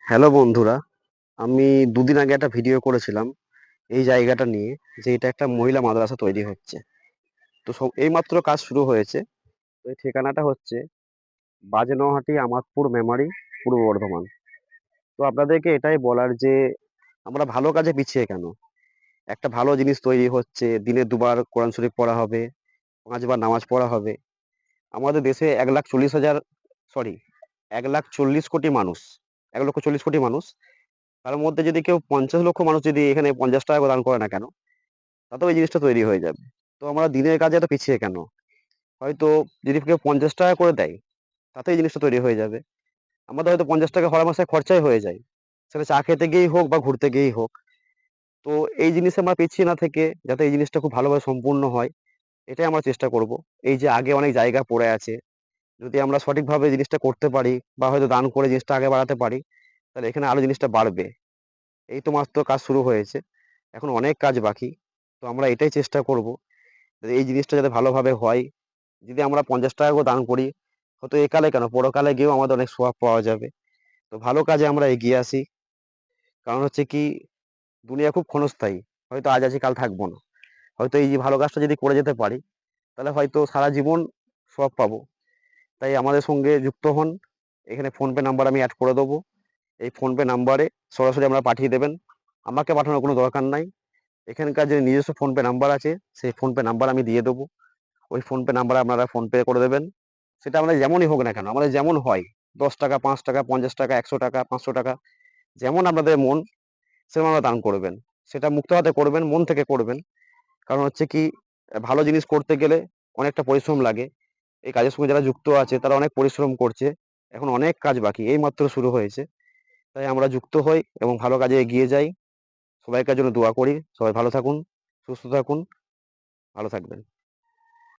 Hello বন্ধুরা, আমি দুদিন আগে একটা ভিডিও করেছিলাম এই জায়গাটা নিয়ে, যে এটা একটা মহিলা মাদ্রাসা তৈরি হচ্ছে। তো এইমাত্র কাজ শুরু হয়েছে। তো এই ঠিকানাটা হচ্ছে বাজনহাটি আমাদপুর মেমারি, পূর্ব বর্ধমান। তো আপনাদেরকে এটাই বলার যে আমরা ভালো কাজে পিছিয়ে কেন? একটা ভালো জিনিস তৈরি হচ্ছে, দিনে দুবার কোরআন শরীফ পড়া হবে, 5 বার নামাজ পড়া হবে। আমাদের দেশে 1,40,000, সরি, 1,40,00,000 মানুষ, 1,40,00,000 মানুষ। তার মধ্যে যদি কেউ 50 লক্ষ মানুষ যদি এখানে 50 টাকা করে দান করে না কেন, তাতেও এই জিনিসটা তৈরি হয়ে যাবে। তো আমরা দিনের কাজে এত পিছিয়ে কেন? হয়তো যদি কেউ 50 টাকা করে দেয়, তাতেই এই জিনিসটা তৈরি হয়ে যাবে। আমাদের হয়তো 50 টাকা হর মাসে খরচাই হয়ে যায়, সেটা চা খেতে গিয়েই হোক বা ঘুরতে গিয়েই হোক। তো এই জিনিসে আমরা পিছিয়ে না থেকে যাতে এই জিনিসটা খুব ভালোভাবে সম্পূর্ণ হয়, এটাই আমরা চেষ্টা করব। এই যে আগে অনেক জায়গা পড়ে আছে, যদি আমরা সঠিকভাবে জিনিসটা করতে পারি বা হয়তো দান করে জিনিসটা আগে বাড়াতে পারি, তাহলে এখানে আরো জিনিসটা বাড়বে। এই তো মাত্র কাজ শুরু হয়েছে, এখন অনেক কাজ বাকি। তো আমরা এটাই চেষ্টা করব যে এই জিনিসটা যাতে ভালোভাবে হয়। যদি আমরা 50 টাকা করে দান করি, হয়তো একালে কেন, পরকালে গিয়েও আমাদের অনেক সওয়াব পাওয়া যাবে। তো ভালো কাজে আমরা এগিয়ে আসি। কারণ হচ্ছে কি, দুনিয়া খুব ক্ষণস্থায়ী। হয়তো আজ আছি কাল থাকবো না। হয়তো এই যে ভালো কাজটা যদি করে যেতে পারি, তাহলে হয়তো সারা জীবন সওয়াব পাবো। তাই আমাদের সঙ্গে যুক্ত হন। এখানে ফোনপে নাম্বার আমি অ্যাড করে দেবো। এই ফোনপে নাম্বারে সরাসরি আপনারা পাঠিয়ে দেবেন। আমাকে পাঠানোর কোনো দরকার নাই। এখানকার যে নিজস্ব ফোনপে নাম্বার আছে, সেই ফোনপে নাম্বার আমি দিয়ে দেবো। ওই ফোনপে নাম্বারে আপনারা ফোনপে করে দেবেন। সেটা আমাদের যেমনই হোক না কেন, আমাদের যেমন হয়, 10 টাকা, 5 টাকা, 50 টাকা, 100 টাকা, 500 টাকা, যেমন আপনাদের মন, সেরকম আপনারা দান করবেন। সেটা মুক্ত হাতে করবেন, মন থেকে করবেন। কারণ হচ্ছে কি, ভালো জিনিস করতে গেলে অনেকটা পরিশ্রম লাগে। এই কাজের সঙ্গে যারা যুক্ত আছে তারা অনেক পরিশ্রম করছে। এখন অনেক কাজ বাকি, এইমাত্র শুরু হয়েছে। তাই আমরা যুক্ত হই এবং ভালো কাজে এগিয়ে যাই। সবাইকার জন্য দোয়া করি। সবাই ভালো থাকুন, সুস্থ থাকুন, ভালো থাকবেন।